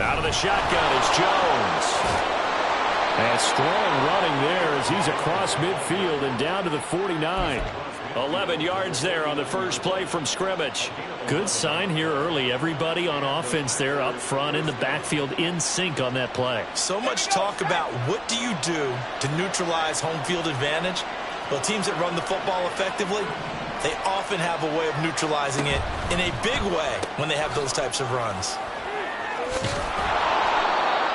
Out of the shotgun is Jones. And strong running there as he's across midfield and down to the 49. 11 yards there on the first play from scrimmage. Good sign here early. Everybody on offense there up front in the backfield in sync on that play. So much talk about what do you do to neutralize home field advantage. Well, teams that run the football effectively, they often have a way of neutralizing it in a big way when they have those types of runs.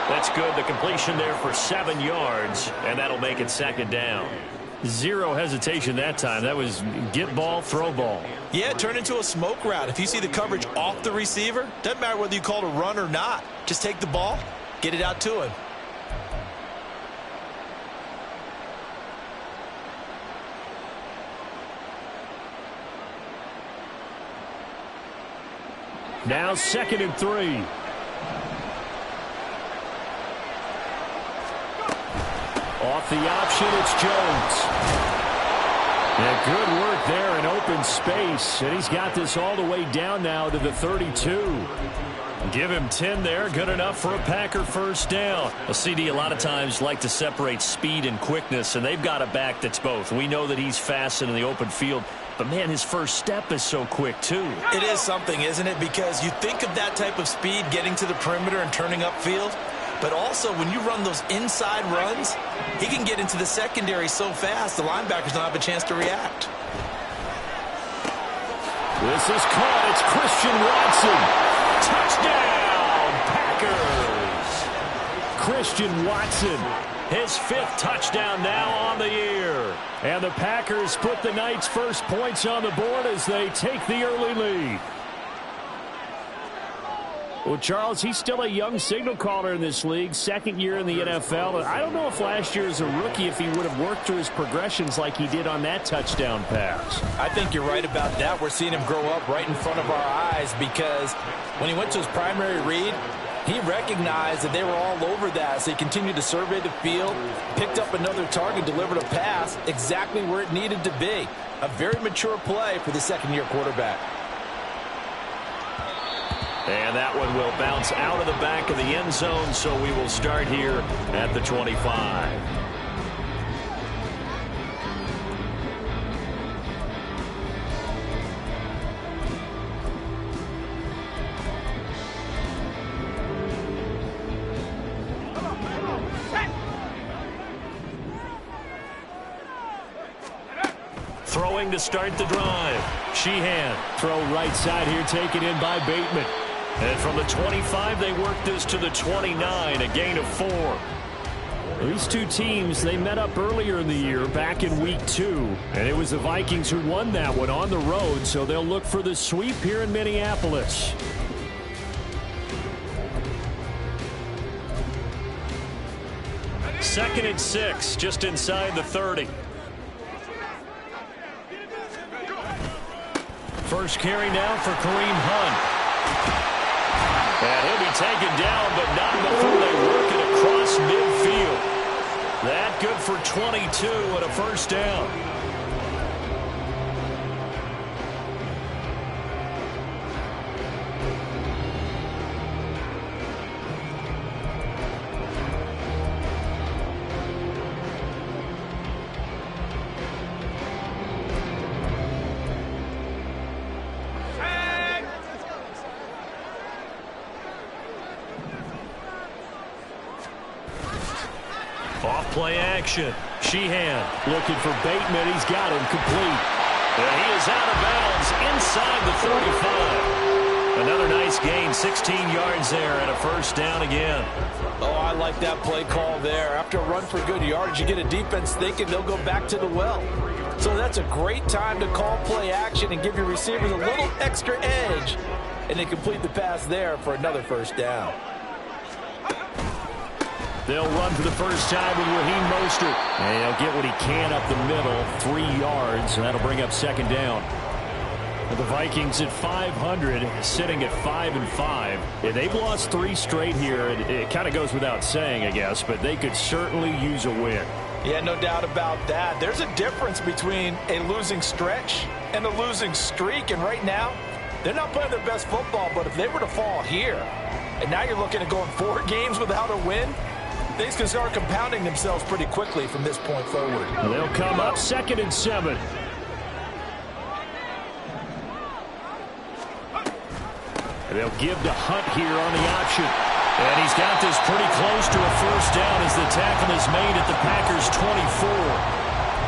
That's good. The completion there for 7 yards, and that'll make it second down. Zero hesitation that time. That was get ball, throw ball. Yeah, it turned into a smoke route. If you see the coverage off the receiver, doesn't matter whether you call it a run or not. Just take the ball, get it out to him. Now 2nd and 3. Off the option, it's Jones. Yeah, good work there in open space. And he's got this all the way down now to the 32. Give him 10 there. Good enough for a Packer first down. A CD a lot of times like to separate speed and quickness, and they've got a back that's both. We know that he's fast in the open field, but, man, his first step is so quick, too. It is something, isn't it? Because you think of that type of speed getting to the perimeter and turning upfield, but also when you run those inside runs, he can get into the secondary so fast the linebackers don't have a chance to react. This is caught. It's Christian Watson. Touchdown, Packers. Christian Watson, his 5th touchdown now on the year. And the Packers put the Knights' first points on the board as they take the early lead. Well, Charles, he's still a young signal caller in this league, 2nd year in the NFL. And I don't know if last year as a rookie if he would have worked through his progressions like he did on that touchdown pass. I think you're right about that. We're seeing him grow up right in front of our eyes because when he went to his primary read, he recognized that they were all over that. So he continued to survey the field, picked up another target, delivered a pass exactly where it needed to be. A very mature play for the 2nd-year quarterback. And that one will bounce out of the back of the end zone, so we will start here at the 25. Throwing to start the drive. Sheehan, throw right side here, taken in by Bateman. And from the 25, they work this to the 29, a gain of 4. These two teams, they met up earlier in the year, back in week 2. And it was the Vikings who won that one on the road, so they'll look for the sweep here in Minneapolis. Second and 6, just inside the 30. First carry now for Kareem Hunt. And he'll be taken down, but not before they work it across midfield. That good for 22 and a first down. Play action. Sheehan looking for Bateman. He's got him complete. And he is out of bounds inside the 35. Another nice gain, 16 yards there and a first down again. Oh, I like that play call there. After a run for good yards, you get a defense thinking they'll go back to the well. So that's a great time to call play action and give your receivers a little extra edge. And they complete the pass there for another first down. They'll run for the first time with Raheem Mostert. And he'll get what he can up the middle, 3 yards, and that'll bring up second down. The Vikings at 500, sitting at 5-5. Yeah, they've lost 3 straight here. It kind of goes without saying, I guess, but they could certainly use a win. Yeah, no doubt about that. There's a difference between a losing stretch and a losing streak, and right now, they're not playing their best football, but if they were to fall here, And now you're looking at going 4 games without a win. Things can start compounding themselves pretty quickly from this point forward. They'll come up 2nd and 7. And they'll give to Hunt here on the option. And he's got this pretty close to a first down as the tackle is made at the Packers' 24.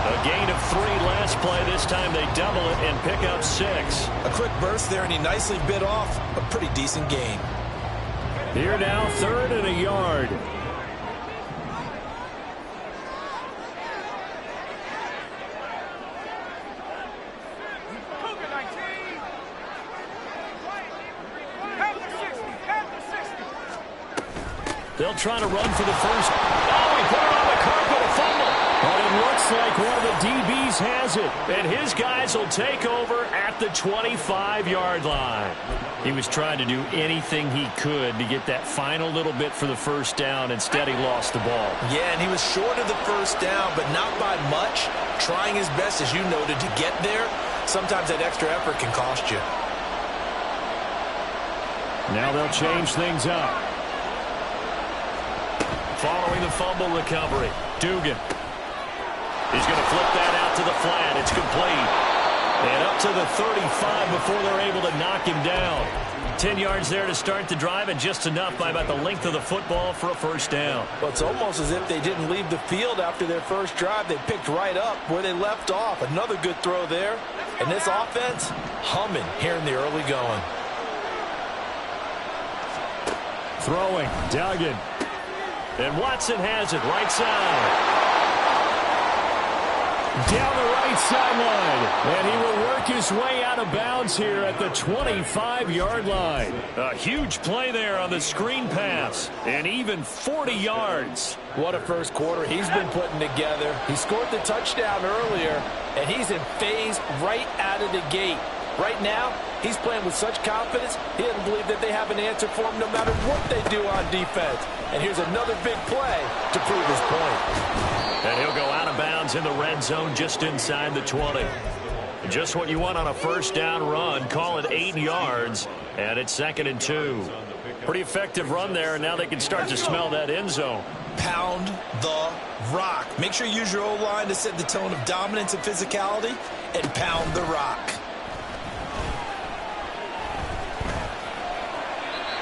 A gain of 3 last play. This time they double it and pick up 6. A quick burst there, and he nicely bit off a pretty decent gain. Here now, 3rd and a yard. They'll try to run for the first. Oh, he put it on the carpet, a fumble. But it looks like one of the DBs has it. And his guys will take over at the 25-yard line. He was trying to do anything he could to get that final little bit for the first down. Instead, he lost the ball. Yeah, and he was short of the first down, but not by much. Trying his best, as you noted, to get there. Sometimes that extra effort can cost you. Now they'll change things up. Following the fumble recovery, Dugan. He's going to flip that out to the flat. It's complete. And up to the 35 before they're able to knock him down. 10 yards there to start the drive, and just enough by about the length of the football for a first down. Well, it's almost as if they didn't leave the field after their first drive. They picked right up where they left off. Another good throw there. And this offense, humming here in the early going. Throwing, Duggan. And Watson has it, right side. Down the right sideline. And he will work his way out of bounds here at the 25-yard line. A huge play there on the screen pass. And even 40 yards. What a first quarter he's been putting together. He scored the touchdown earlier, and he's in phase right out of the gate. Right now, he's playing with such confidence, he doesn't believe that they have an answer for him no matter what they do on defense. And here's another big play to prove his point. And he'll go out of bounds in the red zone just inside the 20. Just what you want on a first down run. Call it 8 yards, and it's 2nd and 2. Pretty effective run there, and now they can start to smell that end zone. Pound the rock. Make sure you use your O-line to set the tone of dominance and physicality, and pound the rock.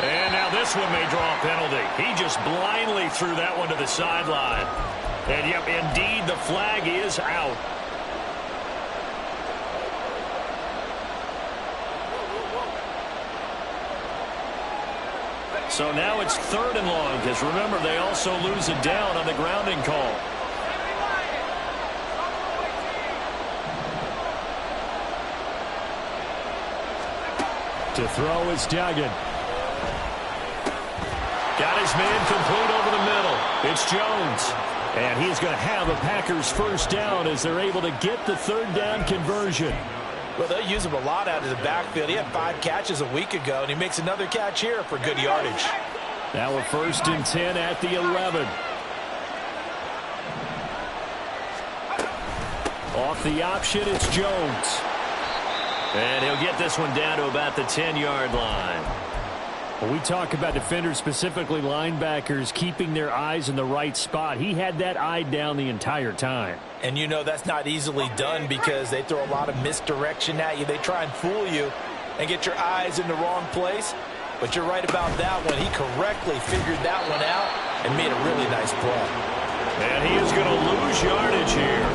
And now this one may draw a penalty. He just blindly threw that one to the sideline. And, yep, indeed, the flag is out. So now it's 3rd and long, because remember, they also lose it down on the grounding call. To throw is Duggan. Got his man complete over the middle. It's Jones. And he's going to have a Packers first down as they're able to get the 3rd down conversion. Well, they'll use him a lot out of the backfield. He had 5 catches a week ago, and he makes another catch here for good yardage. Now a 1st and 10 at the 11. Off the option, it's Jones. And he'll get this one down to about the 10-yard line. When we talk about defenders, specifically linebackers, keeping their eyes in the right spot, he had that eye down the entire time. And you know that's not easily done because they throw a lot of misdirection at you. They try and fool you and get your eyes in the wrong place. But you're right about that one. He correctly figured that one out and made a really nice play. And he is going to lose yardage here.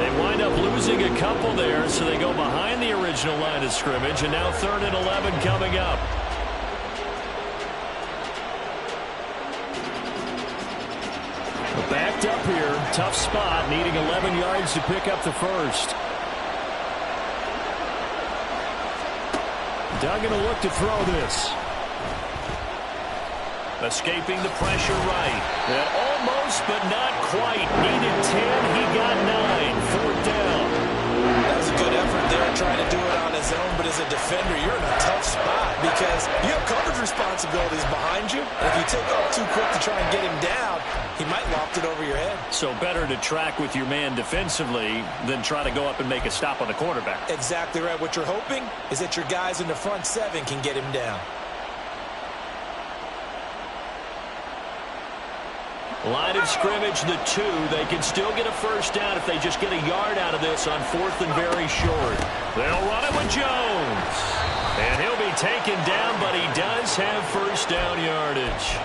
They wind up losing a couple there, so they go behind the original line of scrimmage, and now 3rd and 11 coming up. Backed up here, tough spot, needing 11 yards to pick up the first. Duggan will look to throw this. Escaping the pressure right. Almost, but not quite. Needed 10, he got 9. 4th down. That was a good effort there, trying to do it on his own, but as a defender, you're in a tough spot because you have coverage responsibilities behind you. If you take off too quick to try and get him down, he might loft it over your head. So better to track with your man defensively than try to go up and make a stop on the quarterback. Exactly right. What you're hoping is that your guys in the front 7 can get him down. Line of scrimmage, the 2. They can still get a first down if they just get a yard out of this on 4th and very short. They'll run it with Jones. And he'll be taken down, but he does have first down yardage.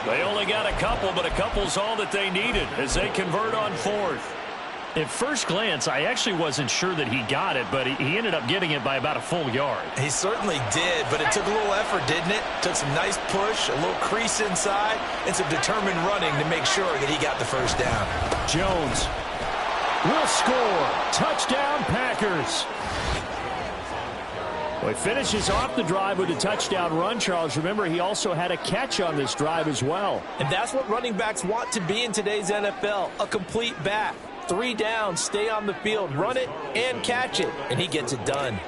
They only got a couple, but a couple's all that they needed as they convert on 4th. At first glance, I actually wasn't sure that he got it, but he ended up getting it by about a full yard. He certainly did, but it took a little effort, didn't it? Took some nice push, a little crease inside, and some determined running to make sure that he got the first down. Jones will score. Touchdown, Packers. Well, he finishes off the drive with a touchdown run, Charles. Remember, he also had a catch on this drive as well. And that's what running backs want to be in today's NFL, a complete back. 3 down, stay on the field, run it, and catch it. And he gets it done.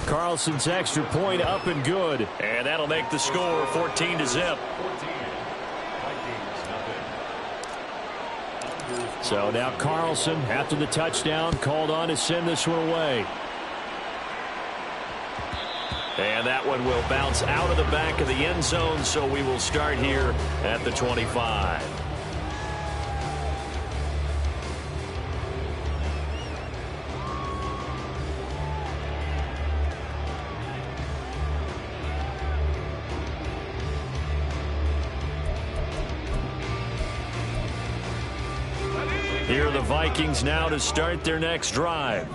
Carlson's extra point up and good. And that'll make the score 14-0. So now Carlson, after the touchdown, called on to send this one away. And that one will bounce out of the back of the end zone, so we will start here at the 25. Here are the Vikings now to start their next drive.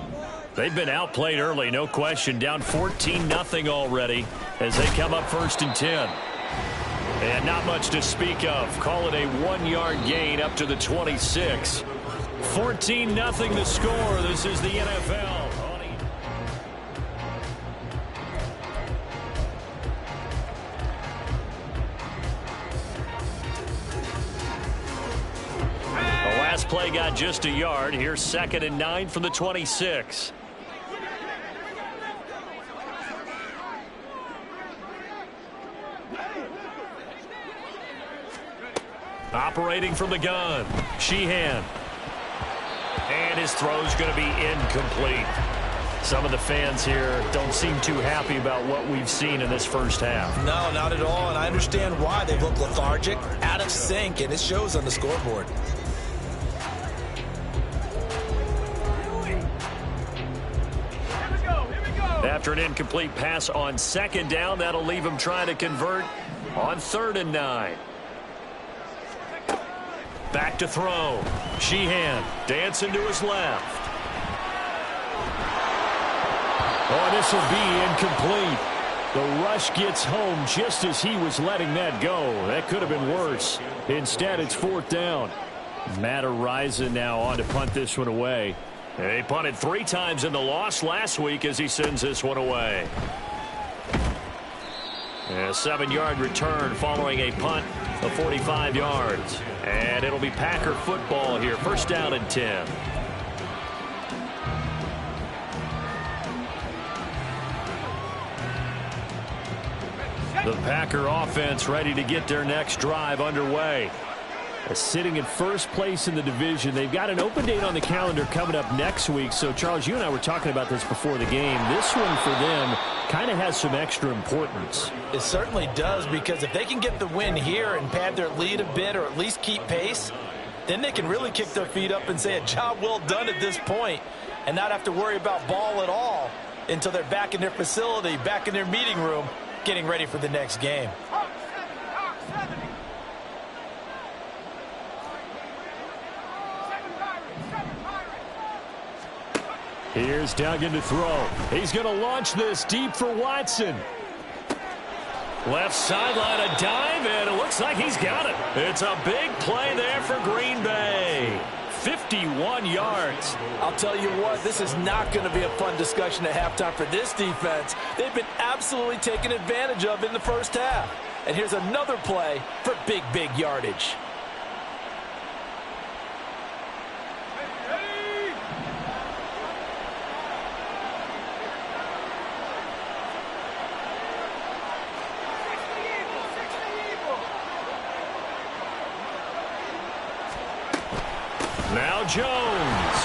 They've been outplayed early, no question, down 14-0 already as they come up 1st and 10. And not much to speak of. Call it a 1-yard gain up to the 26. 14-0 the score. This is the NFL. The last play got just a yard. Here's 2nd and 9 from the 26. Operating from the gun, Sheehan. And his throw's going to be incomplete. Some of the fans here don't seem too happy about what we've seen in this first half. No, not at all, and I understand why. They look lethargic, out of sync, and it shows on the scoreboard. After an incomplete pass on 2nd down, that'll leave him trying to convert on 3rd and 9. Back to throw. Sheehan dancing to his left. Oh, this will be incomplete. The rush gets home just as he was letting that go. That could have been worse. Instead, it's 4th down. Matt Araiza now on to punt this one away. He punted 3 times in the loss last week as he sends this one away. A 7-yard return following a punt of 45 yards. And it'll be Packer football here. 1st down and 10. The Packer offense ready to get their next drive underway. Sitting in 1st place in the division. They've got an open date on the calendar coming up next week. So, Charles, you and I were talking about this before the game. This one for them kind of has some extra importance. It certainly does, because if they can get the win here and pad their lead a bit or at least keep pace, then they can really kick their feet up and say a job well done at this point and not have to worry about ball at all until they're back in their facility, back in their meeting room, getting ready for the next game. Here's Duggan to throw. He's going to launch this deep for Watson. Left sideline, a dive, and it looks like he's got it. It's a big play there for Green Bay. 51 yards. I'll tell you what, this is not going to be a fun discussion at halftime for this defense. They've been absolutely taken advantage of in the first half. And here's another play for big, big yardage. Now Jones.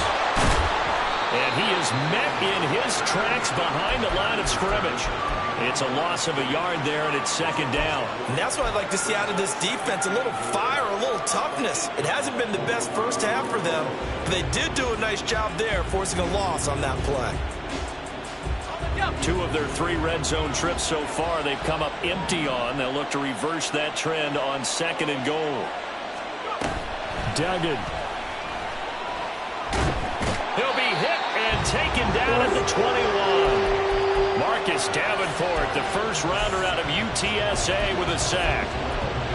And he is is met in his tracks behind the line of scrimmage. It's a loss of a yard there, and it's second down. And that's what I'd like to see out of this defense, a little fire, a little toughness. It hasn't been the best first half for them, but they did do a nice job there, forcing a loss on that play. 2 of their 3 red zone trips so far they've come up empty on. They'll look to reverse that trend on 2nd and goal. Duggan. He'll be hit and taken down at the 21. Marcus Davenport, the first rounder out of UTSA, with a sack.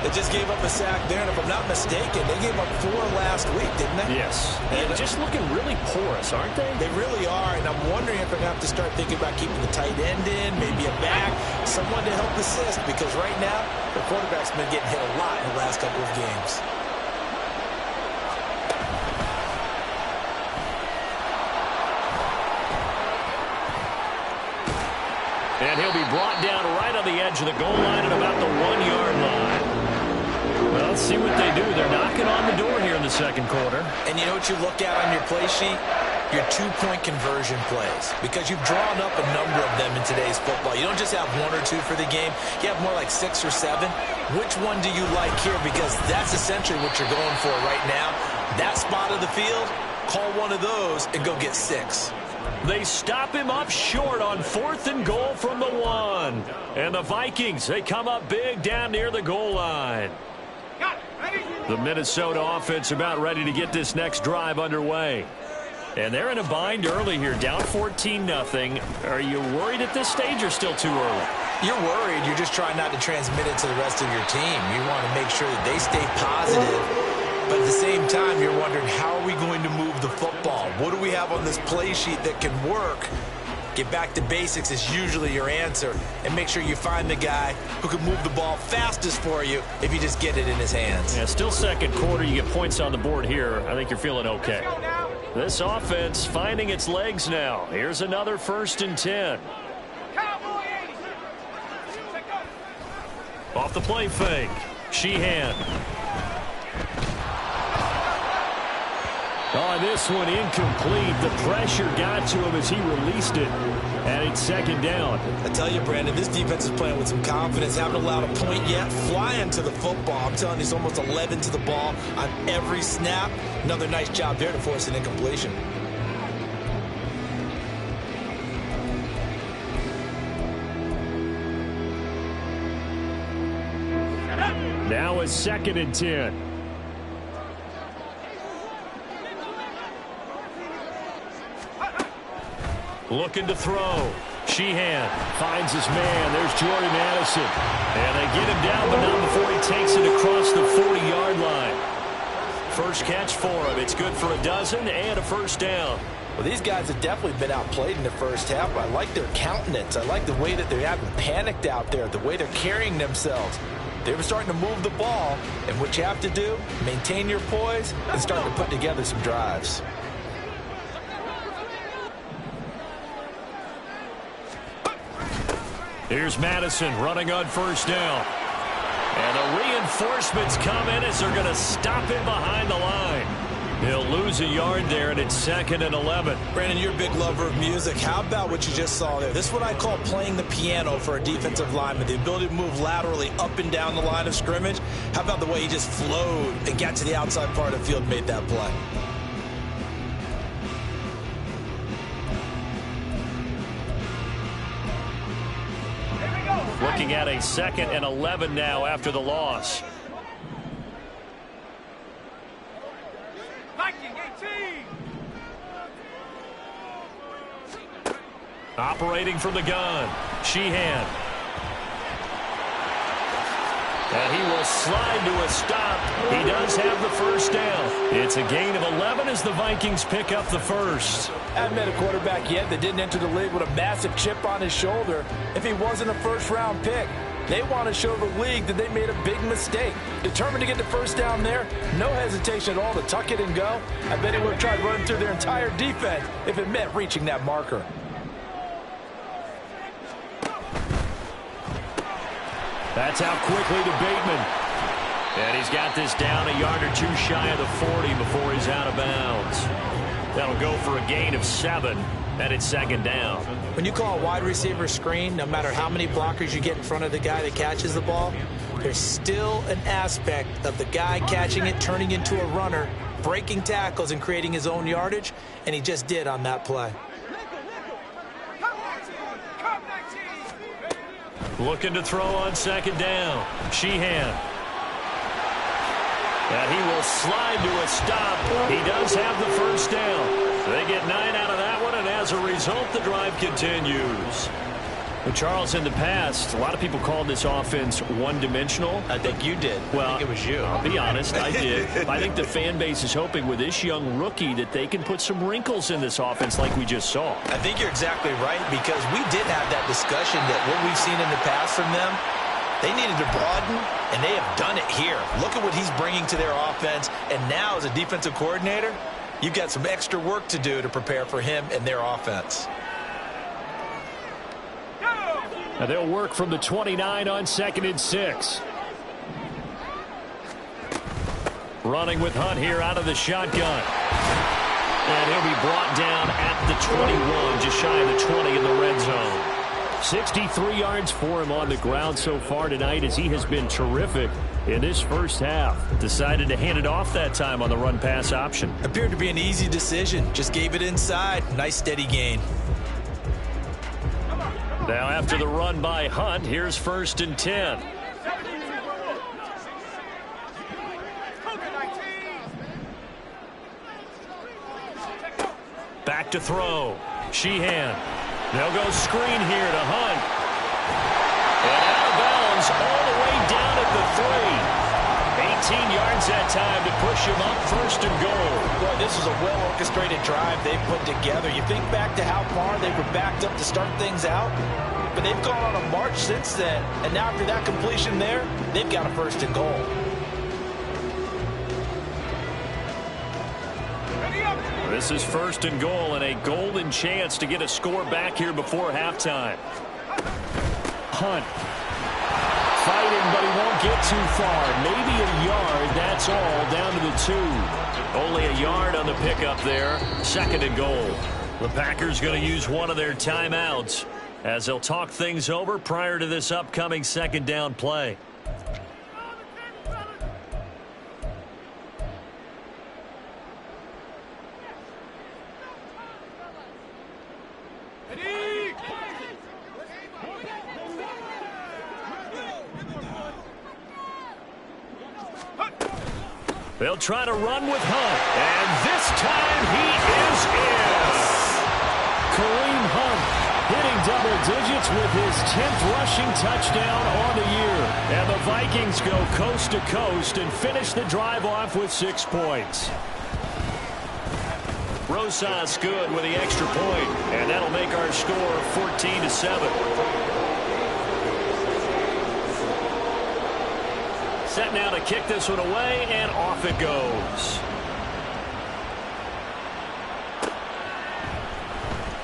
They just gave up a sack there, and if I'm not mistaken, they gave up 4 last week, didn't they? Yes. And just looking really porous, aren't they? They really are, and I'm wondering if they're going to have to start thinking about keeping the tight end in, maybe a back, someone to help assist, because right now, the quarterback's been getting hit a lot in the last couple of games. And he'll be brought down right on the edge of the goal line at about the 1-yard line. Well, let's see what they do. They're knocking on the door here in the second quarter. And you know what you look at on your play sheet? Your 2-point conversion plays. Because you've drawn up a number of them in today's football. You don't just have 1 or 2 for the game. You have more like 6 or 7. Which one do you like here? Because that's essentially what you're going for right now. That spot of the field, call one of those and go get 6. They stop him up short on 4th and goal from the 1. And the Vikings, they come up big down near the goal line. The Minnesota offense about ready to get this next drive underway. And they're in a bind early here, down 14-0. Are you worried at this stage or still too early? You're worried. You're just trying not to transmit it to the rest of your team. You want to make sure that they stay positive. But at the same time, you're wondering, how are we going to move the football? What do we have on this play sheet that can work? Get back to basics is usually your answer. And make sure you find the guy who can move the ball fastest for you if you just get it in his hands. Yeah, still second quarter. You get points on the board here. I think you're feeling okay. This offense finding its legs now. Here's another 1st and 10. Off the play fake. Sheehan. On this one, incomplete. The pressure got to him as he released it. And it's second down. I tell you, Brandon, this defense is playing with some confidence. Haven't allowed a point yet. Flying to the football. I'm telling you, he's almost 11 to the ball on every snap. Another nice job there to force an incompletion. Now a 2nd and 10. Looking to throw. Sheehan finds his man. There's Jordy Madison. And they get him down, but not before he takes it across the 40-yard line. First catch for him. It's good for a dozen and a first down. Well, these guys have definitely been outplayed in the first half. I like their countenance. I like the way that they haven't panicked out there, the way they're carrying themselves. They were starting to move the ball, and what you have to do, maintain your poise and start to put together some drives. Here's Madison running on first down. And the reinforcements come in as they're going to stop him behind the line. He'll lose a yard there, and it's 2nd and 11. Brandon, you're a big lover of music. How about what you just saw there? This is what I call playing the piano for a defensive lineman, the ability to move laterally up and down the line of scrimmage. How about the way he just flowed and got to the outside part of the field and made that play? Looking at a 2nd and 11 now after the loss. Operating from the gun, Sheehan. And he will slide to a stop. He does have the first down. It's a gain of 11 as the Vikings pick up the first. Haven't met a quarterback yet that didn't enter the league with a massive chip on his shoulder if he wasn't a first-round pick. They want to show the league that they made a big mistake. Determined to get the first down there, no hesitation at all to tuck it and go. I bet he would have tried running through their entire defense if it meant reaching that marker. That's out quickly to Bateman. And he's got this down a yard or 2 shy of the 40 before he's out of bounds. That'll go for a gain of 7. And it's second down. When you call a wide receiver screen, no matter how many blockers you get in front of the guy that catches the ball, there's still an aspect of the guy catching it, turning into a runner, breaking tackles and creating his own yardage, and he just did on that play. Looking to throw on second down. Sheehan. And he will slide to a stop. He does have the first down. They get 9 out of that one, and as a result, the drive continues. Well, Charles, in the past, a lot of people called this offense one-dimensional. I think you did. Well, I think it was you. I'll be honest, I did. I think the fan base is hoping with this young rookie that they can put some wrinkles in this offense like we just saw. I think you're exactly right, because we did have that discussion that what we've seen in the past from them, they needed to broaden, and they have done it here. Look at what he's bringing to their offense, and now as a defensive coordinator, you've got some extra work to do to prepare for him and their offense. Now they'll work from the 29 on 2nd and 6. Running with Hunt here out of the shotgun. And he'll be brought down at the 21, just shy of the 20 in the red zone. 63 yards for him on the ground so far tonight, as he has been terrific in this first half. Decided to hand it off that time on the run-pass option. Appeared to be an easy decision. Just gave it inside. Nice steady gain. Now after the run by Hunt, here's 1st and 10. Back to throw. Sheehan. They'll go screen here to Hunt. And out of bounds all the way down at the 3. 18 yards that time to push him up 1st and goal. Boy, this is a well-orchestrated drive they've put together. You think back to how far they were backed up to start things out, but they've gone on a march since then. And now after that completion there, they've got a 1st and goal. This is 1st and goal and a golden chance to get a score back here before halftime. Hunt. Fighting, but he won't get too far. Maybe a yard, that's all, down to the 2. Only a yard on the pickup there. 2nd and goal. The Packers going to use one of their timeouts as they'll talk things over prior to this upcoming 2nd down play. They'll try to run with Hunt. And this time he is in. Kareem Hunt hitting double digits with his 10th rushing touchdown on the year. And the Vikings go coast to coast and finish the drive off with 6 points. Rosas good with the extra point. And that'll make our score 14-7. Set now to kick this one away, and off it goes.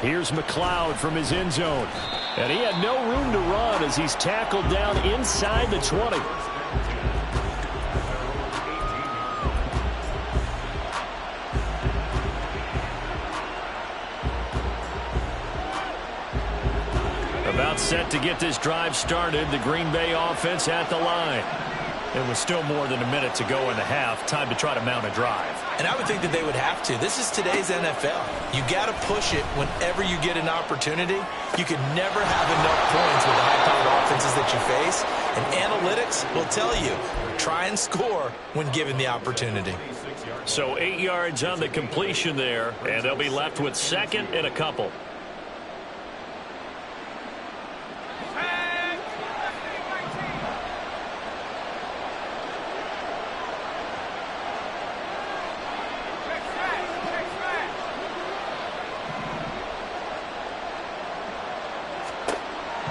Here's McLeod from his end zone. And he had no room to run as he's tackled down inside the 20. About set to get this drive started. The Green Bay offense at the line. There was still more than a minute to go in the half. Time to try to mount a drive. And I would think that they would have to. This is today's NFL. You got to push it whenever you get an opportunity. You can never have enough points with the high-powered offenses that you face. And analytics will tell you, try and score when given the opportunity. So 8 yards on the completion there, and they'll be left with 2nd and a couple.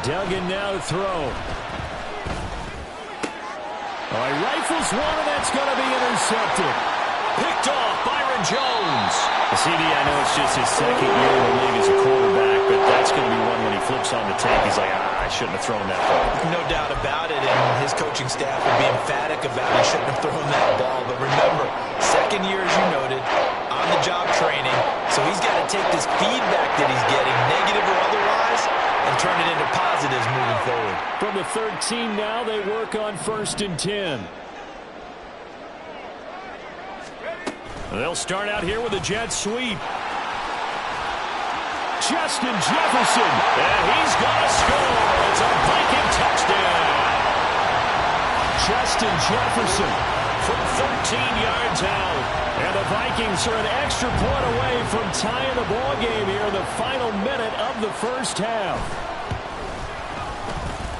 Duggan now to throw. Oh, he rifles one, and that's going to be intercepted. Picked off, Byron Jones. CD, I know it's just his 2nd year in the league as a quarterback, but that's going to be one when he flips on the tape, he's like, I shouldn't have thrown that ball. No doubt about it, and his coaching staff would be emphatic about he shouldn't have thrown that ball. But remember, second year, as you noted, on-the-job training, so he's got to take this feedback that he's getting, negative or otherwise, and turn it into positives moving forward. From the 13 now, they work on 1st and 10. They'll start out here with a jet sweep. Justin Jefferson, and he's going to score. It's a Viking touchdown. Justin Jefferson from 13 yards out. And the Vikings are an extra point away from tying the ball game here in the final minute of the first half.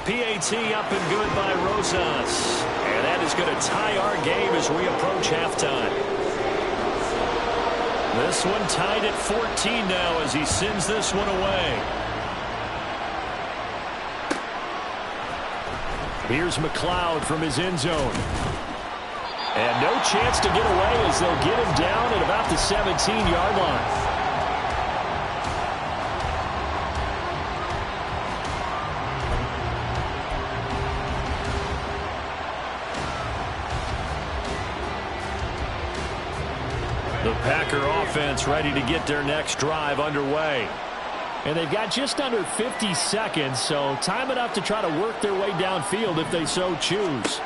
PAT up and good by Rosas. And that is going to tie our game as we approach halftime. This one tied at 14 now as he sends this one away. Here's McLeod from his end zone. And no chance to get away as they'll get him down at about the 17-yard line. The Packer offense ready to get their next drive underway. And they've got just under 50 seconds, so time enough to try to work their way downfield if they so choose.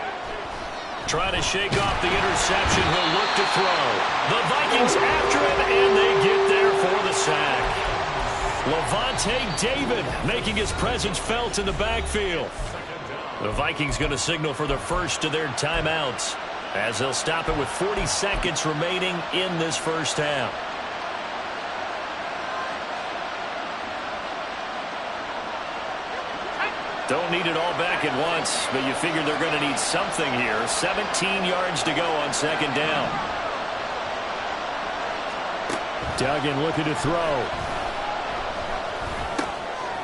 Trying to shake off the interception. He'll look to throw. The Vikings after him, and they get there for the sack. Levante David making his presence felt in the backfield. The Vikings going to signal for the first of their timeouts, as they'll stop it with 40 seconds remaining in this first half. Don't need it all back at once, but you figure they're going to need something here. 17 yards to go on second down. Duggan looking to throw.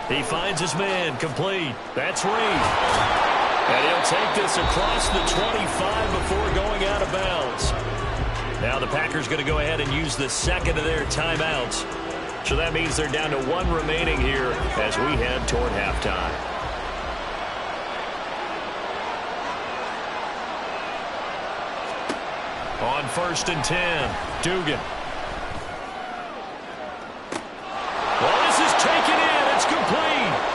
He finds his man, complete. That's Reed. And he'll take this across the 25 before going out of bounds. Now the Packers going to go ahead and use the second of their timeouts. So that means they're down to one remaining here as we head toward halftime. On 1st and 10, Dugan. Well, this is taken in. It's complete.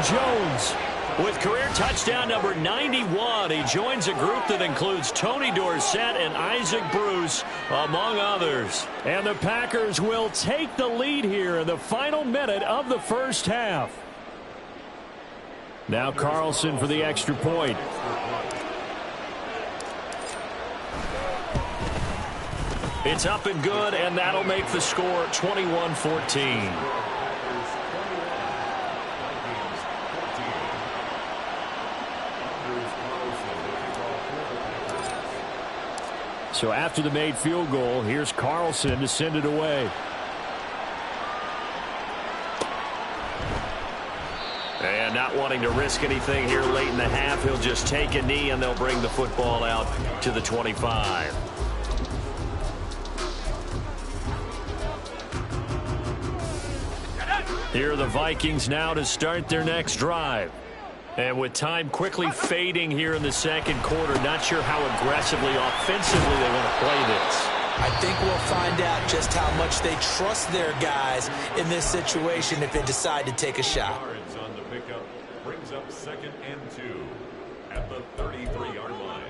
Jones with career touchdown number 91. He joins a group that includes Tony Dorsett and Isaac Bruce, among others. And the Packers will take the lead here in the final minute of the first half. Now Carlson for the extra point. It's up and good, and that'll make the score 21-14. So after the made field goal, here's Carlson to send it away. And not wanting to risk anything here late in the half, he'll just take a knee and they'll bring the football out to the 25. Here are the Vikings now to start their next drive. And with time quickly fading here in the second quarter, not sure how aggressively, offensively they want to play this. I think we'll find out just how much they trust their guys in this situation if they decide to take a shot. On the pickup brings up 2nd and 2 at the 33-yard line.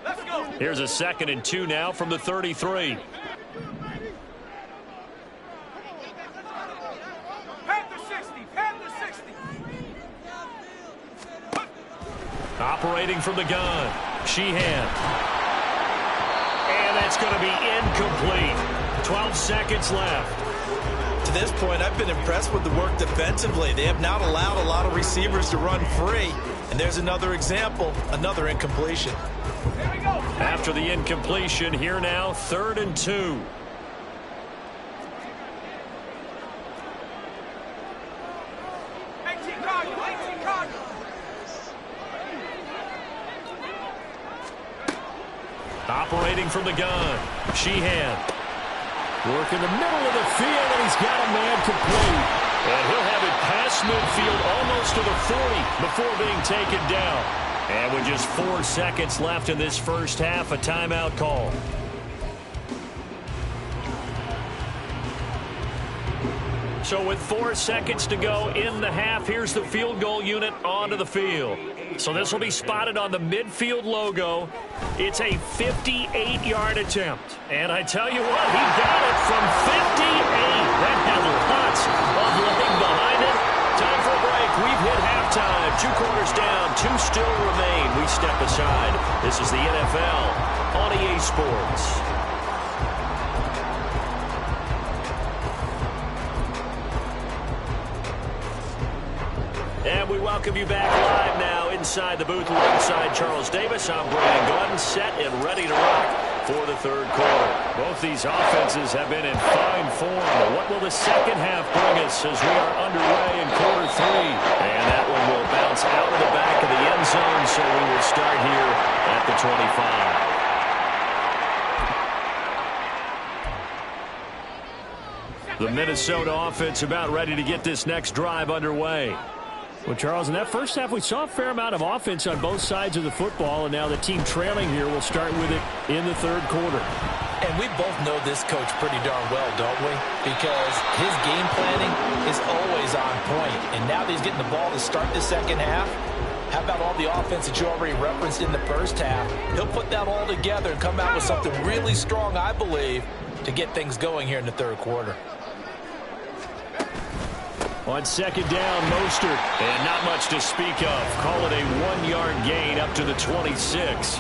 Let's go. Here's a 2nd and 2 now from the 33. Operating from the gun, Sheehan. And that's going to be incomplete. 12 seconds left. To this point, I've been impressed with the work defensively. They have not allowed a lot of receivers to run free. And there's another example, another incompletion. After the incompletion, here now, 3rd and 2. Operating from the gun. Sheehan. Work in the middle of the field, and he's got a man complete. And he'll have it past midfield almost to the 40 before being taken down. And with just 4 seconds left in this first half, a timeout call. So with 4 seconds to go in the half, here's the field goal unit onto the field. So this will be spotted on the midfield logo. It's a 58-yard attempt. And I tell you what, he got it from 58. That had lots of leg behind it. Time for a break. We've hit halftime. 2 quarters down. 2 still remain. We step aside. This is the NFL on EA Sports. And we welcome you back live now inside the booth alongside Charles Davis. I'm Brian Gordon, set and ready to rock for the third quarter. Both these offenses have been in fine form. What will the second half bring us as we are underway in quarter 3? And that one will bounce out of the back of the end zone, so we will start here at the 25. The Minnesota offense about ready to get this next drive underway. Well, Charles, in that first half, we saw a fair amount of offense on both sides of the football, and now the team trailing here will start with it in the third quarter. And we both know this coach pretty darn well, don't we? Because his game planning is always on point. And now that he's getting the ball to start the second half, how about all the offense that you already referenced in the first half? He'll put that all together and come out with something really strong, I believe, to get things going here in the third quarter. On second down, Mostert, and not much to speak of. Call it a 1-yard gain up to the 26.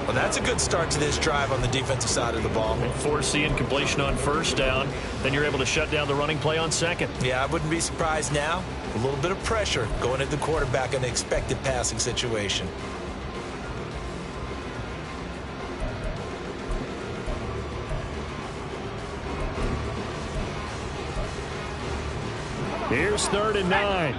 Well, that's a good start to this drive on the defensive side of the ball. And force the incompletion on first down. Then you're able to shut down the running play on second. Yeah, I wouldn't be surprised now. A little bit of pressure going at the quarterback in an expected passing situation. Here's 3rd and 9.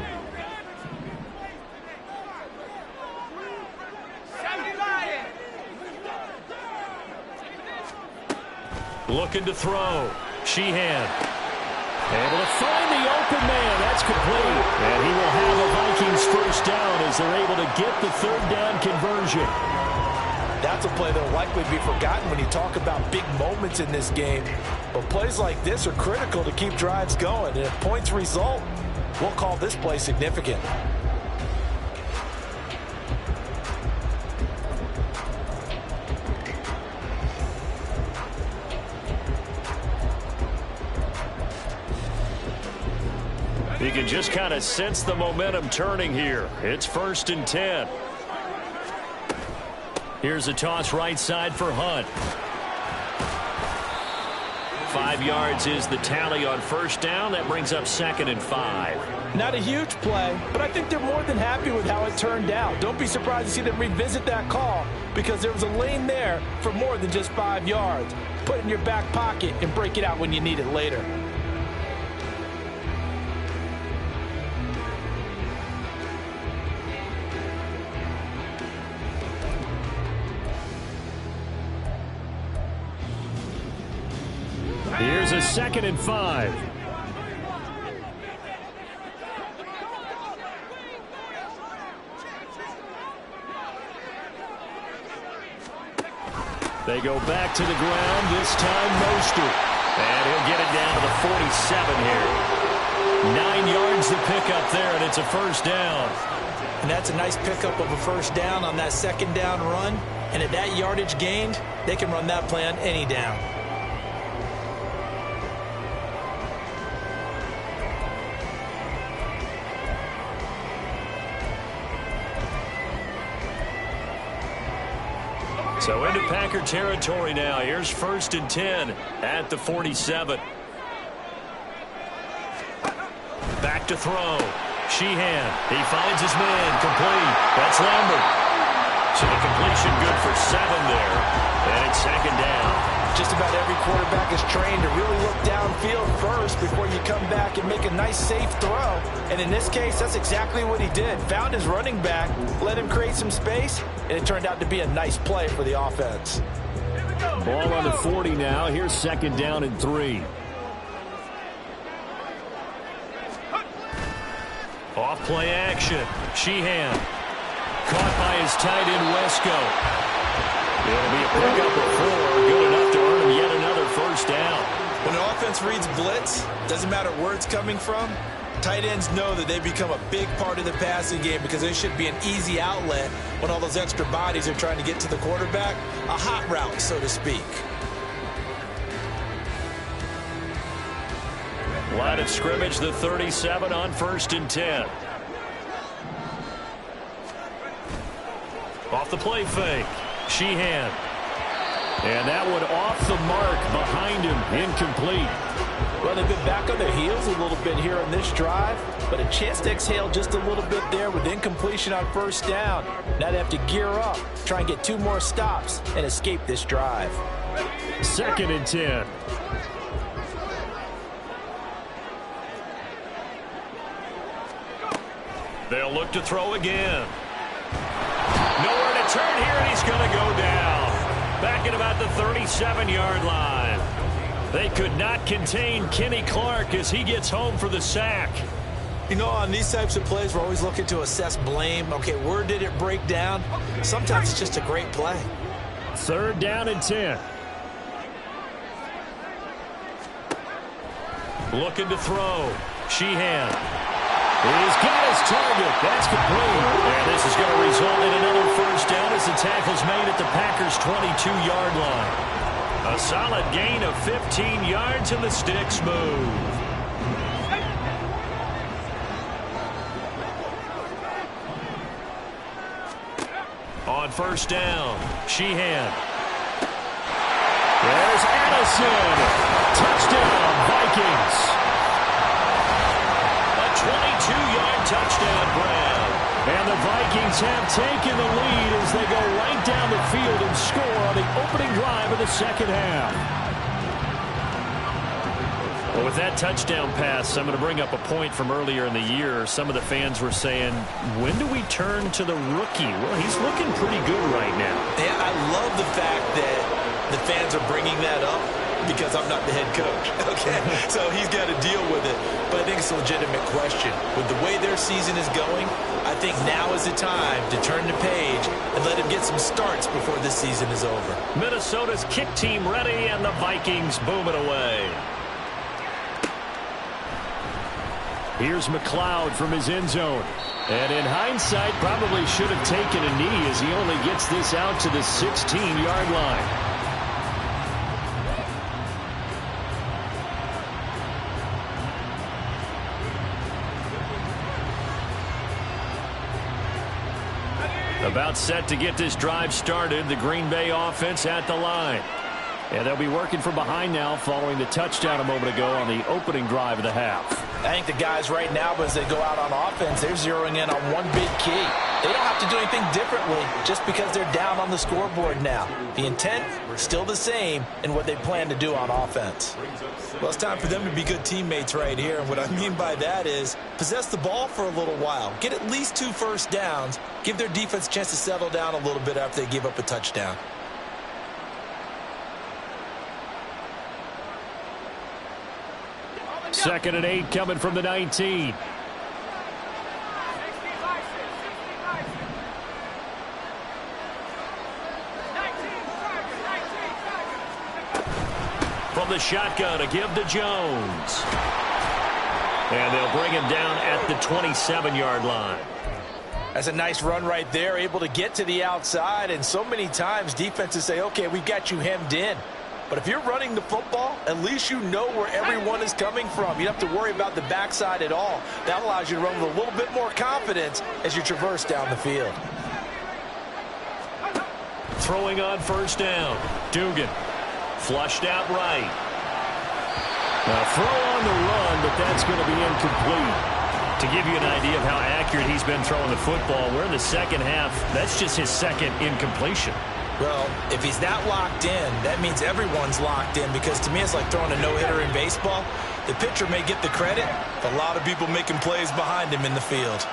Looking to throw. Sheehan. Able to find the open man. That's complete. And he will have a Vikings first down as they're able to get the 3rd down conversion. That's a play that will likely be forgotten when you talk about big moments in this game. But plays like this are critical to keep drives going. And if points result, we'll call this play significant. You can just kind of sense the momentum turning here. It's 1st and 10. Here's a toss right side for Hunt. 5 yards is the tally on first down. That brings up 2nd and 5. Not a huge play, but I think they're more than happy with how it turned out. Don't be surprised to see them revisit that call because there was a lane there for more than just 5 yards. Put it in your back pocket and break it out when you need it later. Here's a 2nd and 5. They go back to the ground, this time Mostert. And he'll get it down to the 47 here. 9 yards to pick up there, and it's a first down. And that's a nice pickup of a first down on that 2nd down run. And at that yardage gained, they can run that play on any down. So into Packer territory now. Here's 1st and 10 at the 47. Back to throw. Sheehan. He finds his man. Complete. That's Lambert. So the completion good for 7 there. And it's 2nd down. Just about every quarterback is trained to really look downfield first before you come back and make a nice, safe throw. And in this case, that's exactly what he did. Found his running back, let him create some space, and it turned out to be a nice play for the offense. Ball on the 40 now. Here's 2nd down and 3. Off play action. Sheehan. Caught by his tight end, Wesco. It'll be a pickup of 4. Good enough to earn him yet another 1st down. When the offense reads blitz, doesn't matter where it's coming from, tight ends know that they become a big part of the passing game because there should be an easy outlet when all those extra bodies are trying to get to the quarterback. A hot route, so to speak. Line of scrimmage, the 37 on 1st and 10. Off the play fake. Sheehan. And that one off the mark behind him. Incomplete. Well, they've been back on their heels a little bit here on this drive, but a chance to exhale just a little bit there with incompletion on 1st down. Now they have to gear up, try and get 2 more stops, and escape this drive. 2nd and 10. They'll look to throw again. Nowhere to turn here, and he's going to go down. Back at about the 37-yard line. They could not contain Kenny Clark as he gets home for the sack. You know, on these types of plays, we're always looking to assess blame. Okay, where did it break down? Sometimes it's just a great play. 3rd down and 10. Looking to throw. Sheehan. He's got his target. That's complete. And this is going to result in another 1st down as the tackle's made at the Packers' 22-yard line. A solid gain of 15 yards and the sticks move. On 1st down, Sheehan. There's Addison. Touchdown, Vikings. 22-yard touchdown grab. And the Vikings have taken the lead as they go right down the field and score on the opening drive of the 2nd half. Well, with that touchdown pass, I'm going to bring up a point from earlier in the year. Some of the fans were saying, when do we turn to the rookie? Well, he's looking pretty good right now. Yeah, I love the fact that the fans are bringing that up because I'm not the head coach, okay? So he's got to deal with it. But I think it's a legitimate question. With the way their season is going, I think now is the time to turn the page and let him get some starts before this season is over. Minnesota's kick team ready, and the Vikings boom it away. Here's McLeod from his end zone. And in hindsight, probably should have taken a knee as he only gets this out to the 16-yard line. About set to get this drive started, the Green Bay offense at the line. And they'll be working from behind now following the touchdown a moment ago on the opening drive of the half. I think the guys right now, as they go out on offense, they're zeroing in on one big key. They don't have to do anything differently just because they're down on the scoreboard now. The intent, still the same in what they plan to do on offense. Well, it's time for them to be good teammates right here. And what I mean by that is possess the ball for a little while. Get at least 2 first downs. Give their defense a chance to settle down a little bit after they give up a touchdown. Second and 8 coming from the 19. From the shotgun, to give to Jones. And they'll bring him down at the 27-yard line. That's a nice run right there, able to get to the outside. And so many times defenses say, okay, we've got you hemmed in. But if you're running the football, at least you know where everyone is coming from. You don't have to worry about the backside at all. That allows you to run with a little bit more confidence as you traverse down the field. Throwing on first down. Dugan. Flushed out right. Now throw on the run, but that's going to be incomplete. To give you an idea of how accurate he's been throwing the football, we're in the second half. That's just his second incompletion. Well, if he's that locked in, that means everyone's locked in, because to me it's like throwing a no-hitter in baseball. The pitcher may get the credit, but a lot of people making plays behind him in the field.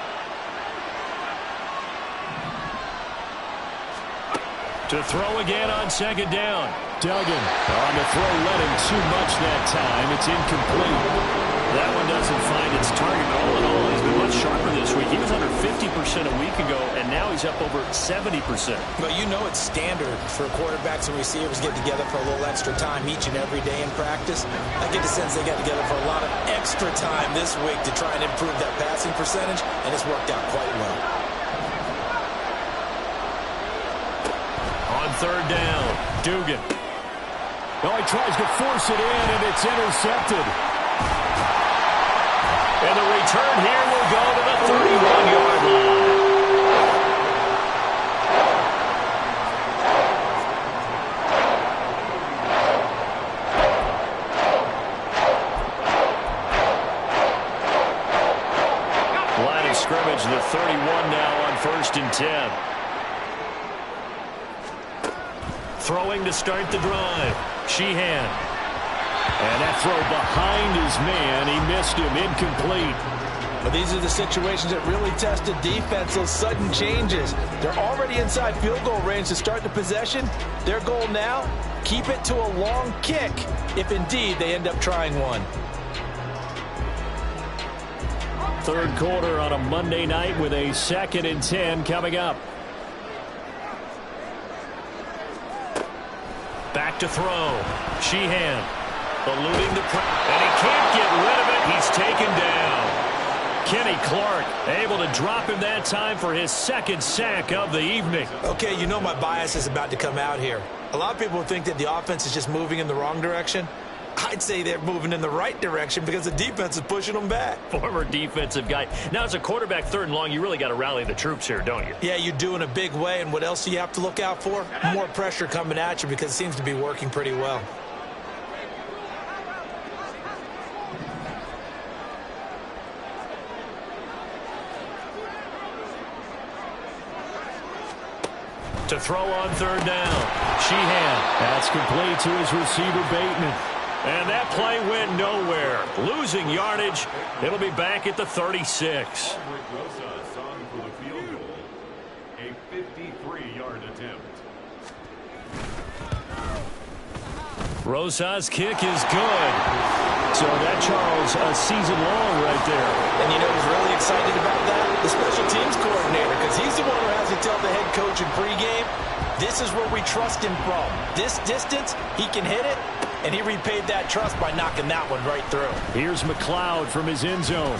To throw again on second down. Duggan on the throw, led him too much that time. It's incomplete. That one doesn't find its target. But all in all, he's been much sharper this week. He was under 50% a week ago, and now he's up over 70%. Well, you know it's standard for quarterbacks and receivers get together for a little extra time each and every day in practice. I get the sense they got together for a lot of extra time this week to try and improve that passing percentage, and it's worked out quite well. On third down, Dugan. Oh, he tries to force it in, and it's intercepted. And the return here will go to the 31-yard line. Line of scrimmage, the 31 now on 1st and 10. Throwing to start the drive. Sheehan. And that throw behind his man. He missed him. Incomplete. But these are the situations that really test a defense, those sudden changes. They're already inside field goal range to start the possession. Their goal now, keep it to a long kick if indeed they end up trying one. Third quarter on a Monday night with a 2nd and 10 coming up. Back to throw. Sheehan eluding the pressure, and he can't get rid of it. He's taken down. Kenny Clark able to drop him that time for his 2nd sack of the evening. Okay, you know my bias is about to come out here. A lot of people think that the offense is just moving in the wrong direction. I'd say they're moving in the right direction because the defense is pushing them back. Former defensive guy. Now, as a quarterback 3rd and long, you really got to rally the troops here, don't you? Yeah, you do in a big way. And what else do you have to look out for? More pressure coming at you because it seems to be working pretty well. To throw on 3rd down. Sheehan. That's complete to his receiver, Bateman. And that play went nowhere. Losing yardage. It'll be back at the 36. A 53-yard attempt. Rosa's kick is good. So that, Charles, a season long right there. And you know who's really excited about that? The special teams coordinator, because he's the one who has to tell the head coach in pregame, this is where we trust him from. This distance, he can hit it, and he repaid that trust by knocking that one right through. Here's McLeod from his end zone.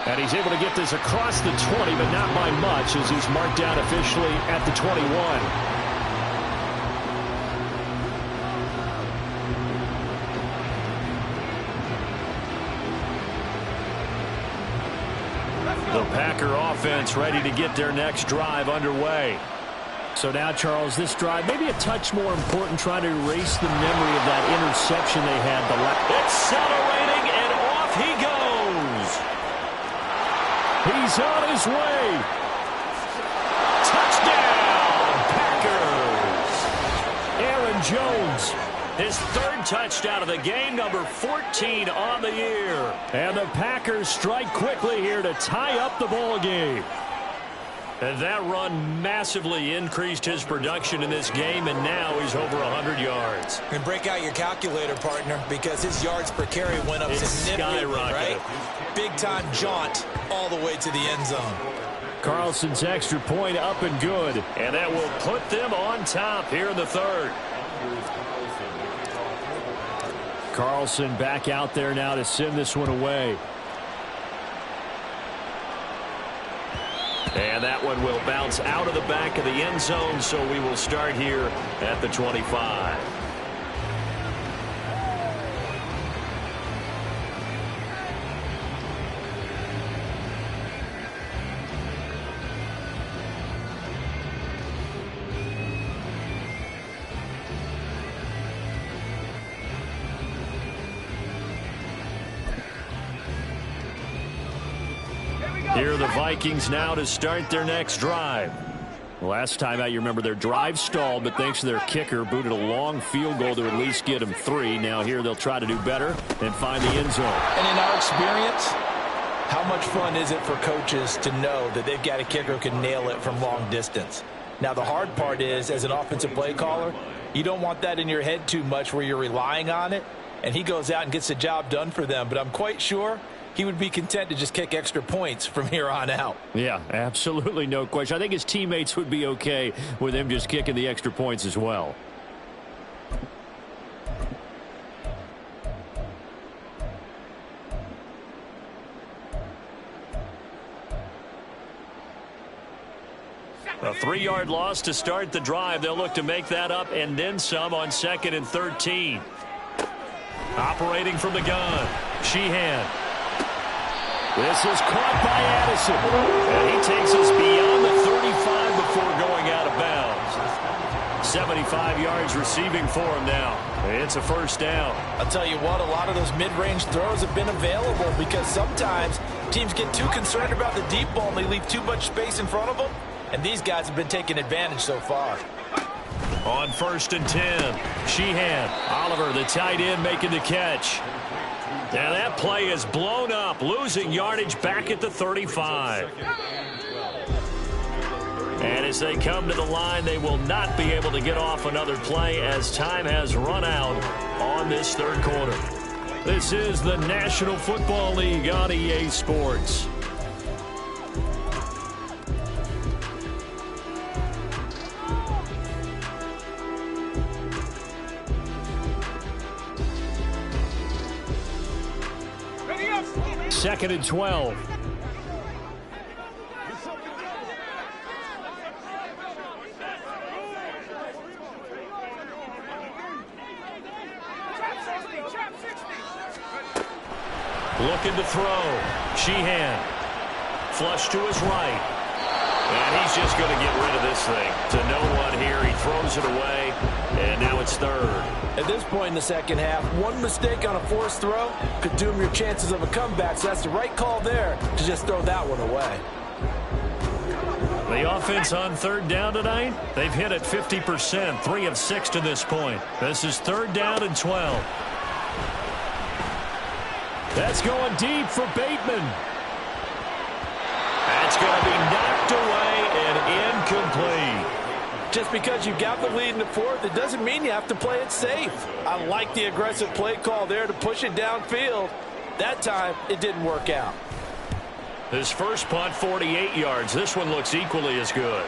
And he's able to get this across the 20, but not by much, as he's marked down officially at the 21. The Packer offense ready to get their next drive underway. So now, Charles, this drive maybe a touch more important, trying to erase the memory of that interception they had. Accelerating, and off he goes. He's on his way. Touchdown, Packers. Aaron Jones. His 3rd touchdown of the game, number 14 on the year. And the Packers strike quickly here to tie up the ball game. And that run massively increased his production in this game, and now he's over 100 yards. And break out your calculator, partner, because his yards per carry went up significantly, right? Big-time jaunt all the way to the end zone. Carlson's extra point up and good, and that will put them on top here in the 3rd. Carlson back out there now to send this one away. And that one will bounce out of the back of the end zone, so we will start here at the 25. Here are the Vikings now to start their next drive. Last time out, you remember their drive stalled, but thanks to their kicker, booted a long field goal to at least get them 3. Now here they'll try to do better and find the end zone. And in our experience, how much fun is it for coaches to know that they've got a kicker who can nail it from long distance? Now the hard part is, as an offensive play caller, You don't want that in your head too much where you're relying on it, and he goes out and gets the job done for them. But I'm quite sure he would be content to just kick extra points from here on out. Yeah, absolutely no question. I think his teammates would be okay with him just kicking the extra points as well. A 3-yard loss to start the drive. They'll look to make that up and then some on 2nd and 13. Operating from the gun, Sheehan. This is caught by Addison. And he takes us beyond the 35 before going out of bounds. 75 yards receiving for him now. It's a first down. I'll tell you what, a lot of those mid-range throws have been available because sometimes teams get too concerned about the deep ball and they leave too much space in front of them. And these guys have been taking advantage so far. On 1st and 10, Sheehan. Oliver, the tight end, making the catch. Now that play is blown up, losing yardage back at the 35. And as they come to the line, they will not be able to get off another play as time has run out on this 3rd quarter. This is the National Football League on EA Sports. Second and 12. Looking to throw. Sheehan. Flush to his right. And he's just going to get rid of this thing. To no one here. He throws it away. And now it's 3rd. At this point in the second half, one mistake on a forced throw could doom your chances of a comeback. So that's the right call there to just throw that one away. The offense on 3rd down tonight, they've hit it 50%, 3 of 6 to this point. This is 3rd down and 12. That's going deep for Bateman. That's going to be knocked away and incomplete. Just because you got the lead in the 4th, it doesn't mean you have to play it safe. I like the aggressive play call there to push it downfield. That time, it didn't work out. His first punt, 48 yards. This one looks equally as good.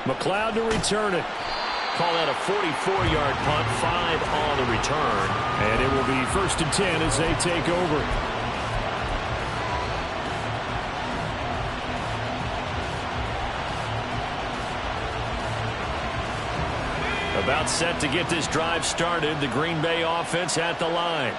McLeod to return it. Call that a 44-yard punt, 5 on the return. And it will be 1st and 10 as they take over. About set to get this drive started. The Green Bay offense at the line.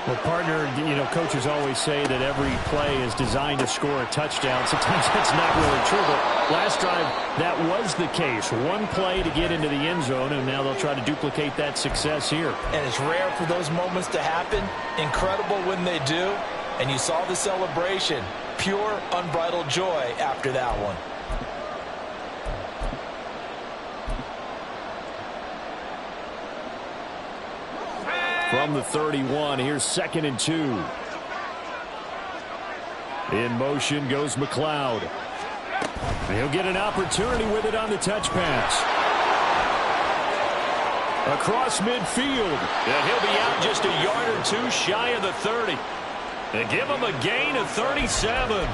Well, partner, coaches always say that every play is designed to score a touchdown. Sometimes that's not really true, but last drive, that was the case. One play to get into the end zone, and now they'll try to duplicate that success here. And it's rare for those moments to happen. Incredible when they do. And you saw the celebration. Pure, unbridled joy after that one. From the 31, here's 2nd and 2. In motion goes McLeod. He'll get an opportunity with it on the touch pass. Across midfield. And he'll be out just a yard or two shy of the 30. They give him a gain of 37.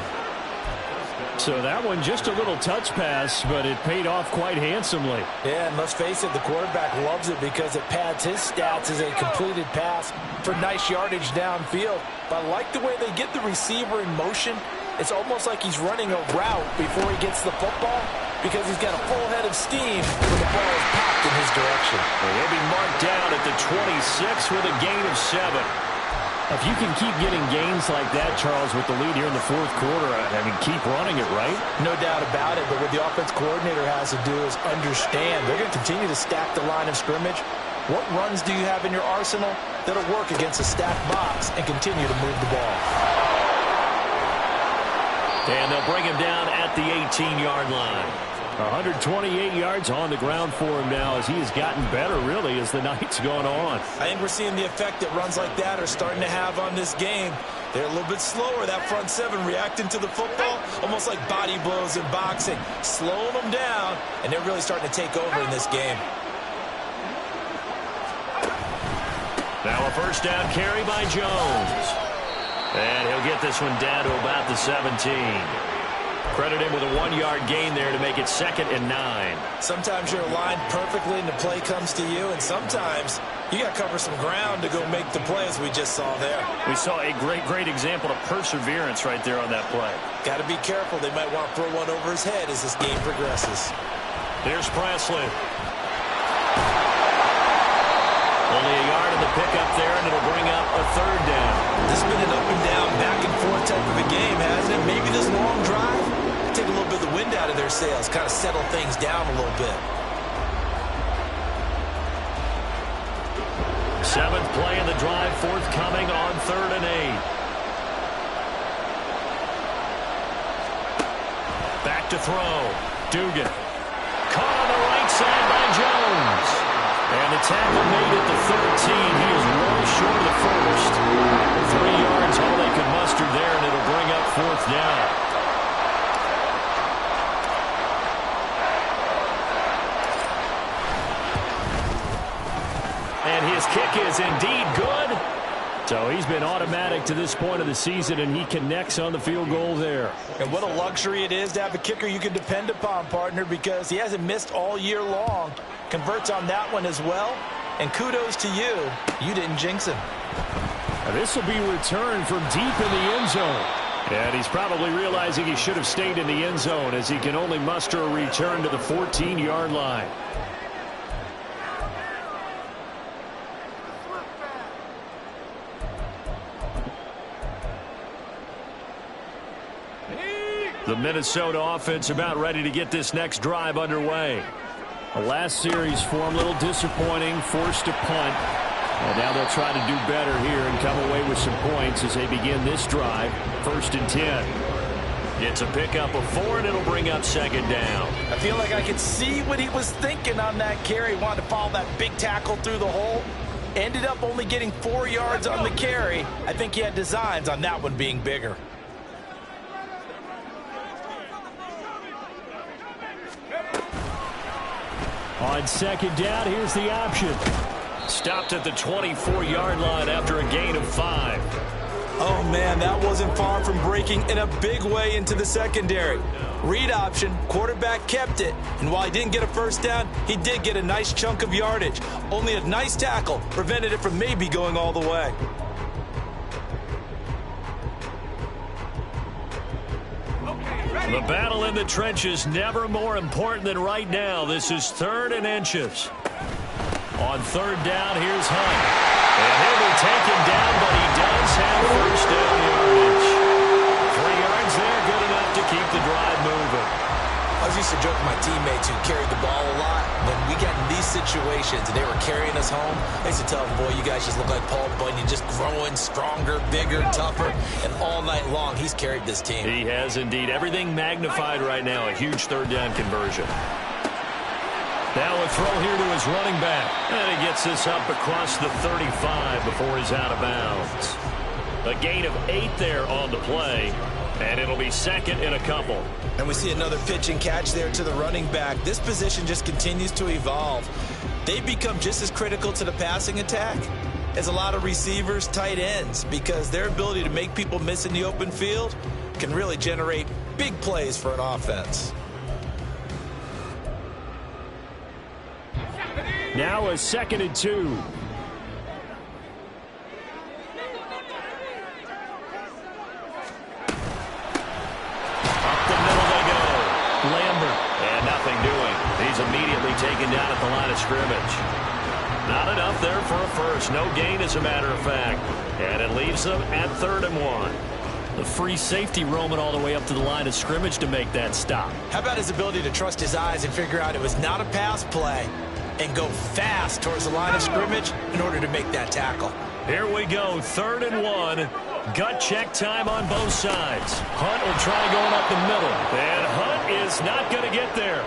So that one just a little touch pass, but it paid off quite handsomely. Yeah, and let's face it, the quarterback loves it because it pads his stats as a completed pass for nice yardage downfield. But I like the way they get the receiver in motion. It's almost like he's running a route before he gets the football because he's got a full head of steam when the ball is popped in his direction. And he'll be marked down at the 26 with a gain of 7. If you can keep getting gains like that, Charles, with the lead here in the 4th quarter, I mean, keep running it, right? No doubt about it, but what the offense coordinator has to do is understand they're going to continue to stack the line of scrimmage. What runs do you have in your arsenal that'll work against a stacked box and continue to move the ball? And they'll bring him down at the 18-yard line. 128 yards on the ground for him now as he has gotten better, really, as the night's gone on. I think we're seeing the effect that runs like that are starting to have on this game. They're a little bit slower, that front 7, reacting to the football, almost like body blows in boxing, slowing them down, and they're really starting to take over in this game. Now a first down carry by Jones. And he'll get this one down to about the 17. Credit him with a 1-yard gain there to make it 2nd and 9. Sometimes you're aligned perfectly and the play comes to you, and sometimes you got to cover some ground to go make the play, as we just saw there. We saw a great example of perseverance right there on that play. Got to be careful. They might want to throw one over his head as this game progresses. Here's Presley. Only a yard in the pickup there, and it'll bring up a 3rd down. This has been an up and down, back and forth type of a game, hasn't it? Maybe this long drive take a little bit of the wind out of their sails, kind of settle things down a little bit. 7th play in the drive, forthcoming on 3rd and 8. Back to throw. Dugan. Caught on the right side by Jones. And the tackle made at the 13. He is well short of the first. 3 yards, all they could muster there, and it'll bring up 4th down. And his kick is indeed good. So he's been automatic to this point of the season, and he connects on the field goal there. And what a luxury it is to have a kicker you can depend upon, partner, because he hasn't missed all year long. Converts on that one as well. And kudos to you. You didn't jinx him. This will be returned from deep in the end zone. And he's probably realizing he should have stayed in the end zone, as he can only muster a return to the 14-yard line. The Minnesota offense about ready to get this next drive underway. The last series for him, a little disappointing, forced to punt. And now they'll try to do better here and come away with some points as they begin this drive. 1st and 10. It's a pickup of 4, and it'll bring up 2nd down. I feel like I could see what he was thinking on that carry. Wanted to follow that big tackle through the hole. Ended up only getting 4 yards on the carry. I think he had designs on that one being bigger. On 2nd down, here's the option. Stopped at the 24-yard line after a gain of 5. Oh, man, that wasn't far from breaking in a big way into the secondary. Read option, quarterback kept it. And while he didn't get a first down, he did get a nice chunk of yardage. Only a nice tackle prevented it from maybe going all the way. The battle in the trenches never more important than right now. This is 3rd and inches. On 3rd down, here's Hunt. And he'll be taken down, but he does have first down yardage. 3 yards there, good enough to keep the drive moving. I was used to joke with my teammates who carried the ball a lot. When we got in these situations and they were carrying us home, I used to tell them, boy, you guys just look like Paul Bunyan, just growing stronger, bigger, tougher. And all night long, he's carried this team. He has indeed. Everything magnified right now. A huge 3rd down conversion. Now a throw here to his running back. And he gets this up across the 35 before he's out of bounds. A gain of 8 there on the play. And it'll be 2nd and a couple. And we see another pitch and catch there to the running back. This position just continues to evolve. They've become just as critical to the passing attack as a lot of receivers, tight ends, because their ability to make people miss in the open field can really generate big plays for an offense. Now a 2nd and 2. And nothing doing. He's immediately taken down at the line of scrimmage. Not enough there for a first. No gain, as a matter of fact. And it leaves them at 3rd and 1. The free safety roaming all the way up to the line of scrimmage to make that stop. How about his ability to trust his eyes and figure out it was not a pass play and go fast towards the line of scrimmage in order to make that tackle. Here we go, 3rd and 1. Gut check time on both sides. Hunt will try going up the middle. And Hunt is not going to get there.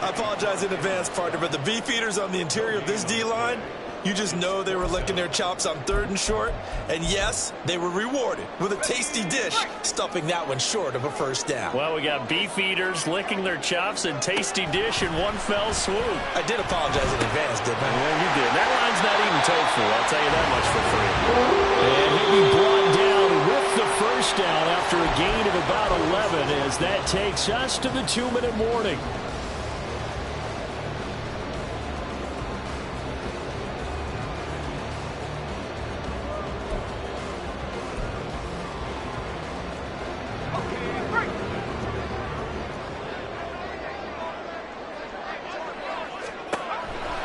I apologize in advance, partner, but the beef eaters on the interior of this D-line, You just know they were licking their chops on 3rd and short. And yes, they were rewarded with a tasty dish, stuffing that one short of a first down. Well, we got beef eaters licking their chops and tasty dish in one fell swoop. I did apologize in advance, didn't I? Yeah, you did. That line's not even tofu. I'll tell you that much for free. And he'll be brought down with the first down after a gain of about 11 as that takes us to the 2-minute warning.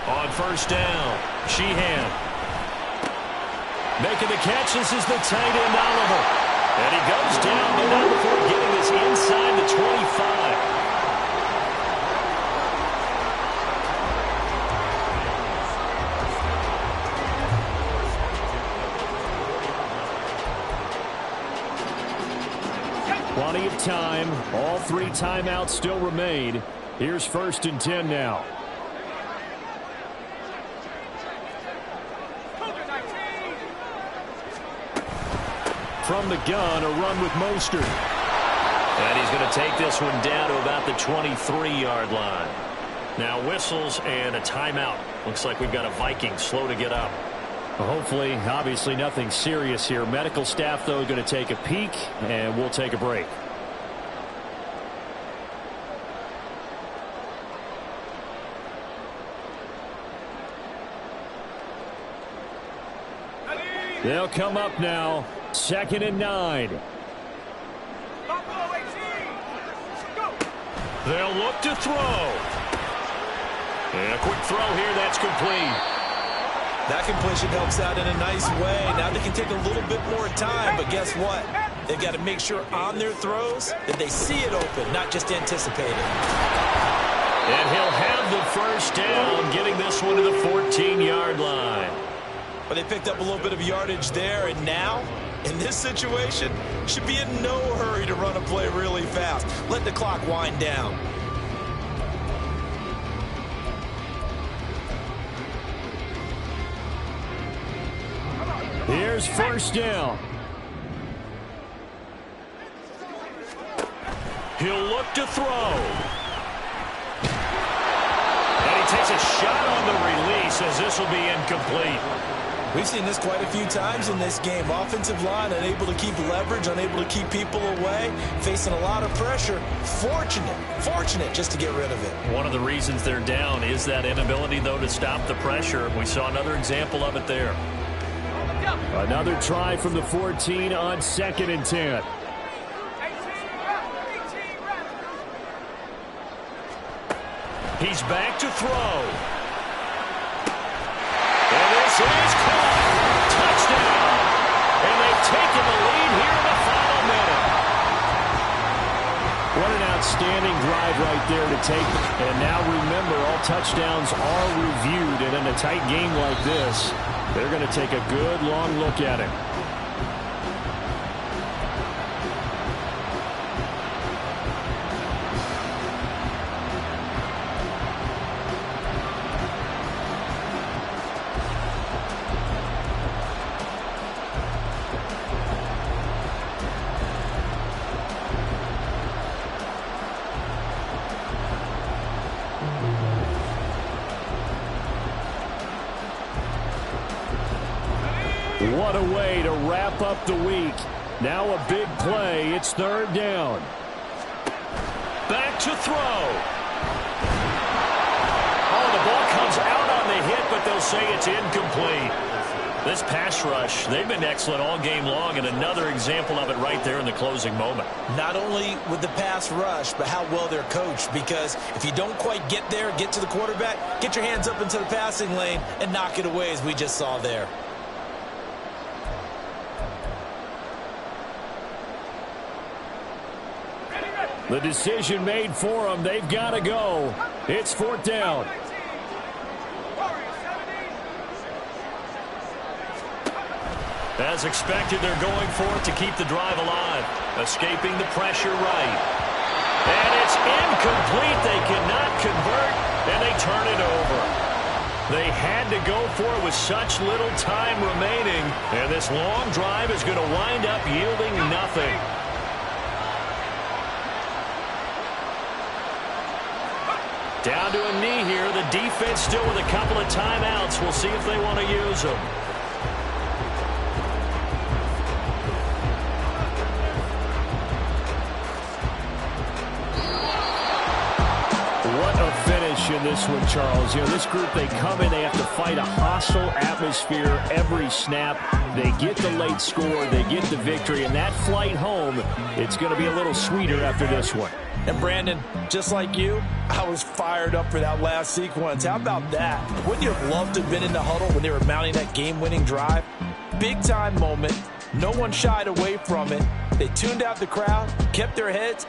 On first down, Sheehan making the catch. This is the tight end, Oliver. And he goes down, but not before getting this inside the 25. Plenty of time. All 3 timeouts still remain. Here's 1st and 10 now. From the gun, a run with Mostert. And he's going to take this one down to about the 23-yard line. Now whistles and a timeout. Looks like we've got a Viking slow to get up. Well, hopefully, obviously nothing serious here. Medical staff, though, going to take a peek, and we'll take a break. They'll come up now. 2nd and 9. They'll look to throw. And a quick throw here. That's complete. That completion helps out in a nice way. Now they can take a little bit more time, but guess what? They've got to make sure on their throws that they see it open, not just anticipate it. And he'll have the first down, getting this one to the 14-yard line. But they picked up a little bit of yardage there, and now, in this situation, should be in no hurry to run a play really fast. Let the clock wind down. Here's first down. He'll look to throw. And he takes a shot on the release as this will be incomplete. We've seen this quite a few times in this game. Offensive line unable to keep leverage, unable to keep people away, facing a lot of pressure. Fortunate just to get rid of it. One of the reasons they're down is that inability, though, to stop the pressure. We saw another example of it there. Another try from the 14 on 2nd and 10. He's back to throw. And this is caught. Touchdown. And they've taken the lead here in the final minute. What an outstanding drive right there to take. And now remember, all touchdowns are reviewed. And in a tight game like this, they're going to take a good long look at it. What a way to wrap up the week. Now a big play. It's 3rd down. Back to throw. Oh, the ball comes out on the hit, but they'll say it's incomplete. This pass rush, they've been excellent all game long, and another example of it right there in the closing moment. Not only with the pass rush, but how well they're coached, because if you don't quite get there, get to the quarterback, get your hands up into the passing lane and knock it away as we just saw there. The decision made for them. They've got to go. It's 4th down. As expected, they're going for it to keep the drive alive. Escaping the pressure right. And it's incomplete. They cannot convert, and they turn it over. They had to go for it with such little time remaining. And this long drive is going to wind up yielding nothing. Down to a knee here. The defense still with a couple of timeouts. We'll see if they want to use them. What a finish in this one, Charles. You know, this group, they come in, they have to fight a hostile atmosphere every snap. They get the late score, they get the victory, and that flight home, it's going to be a little sweeter after this one. And Brandon, just like you, I was fired up for that last sequence. How about that? Wouldn't you have loved to have been in the huddle when they were mounting that game-winning drive? Big-time moment. No one shied away from it. They tuned out the crowd, kept their heads,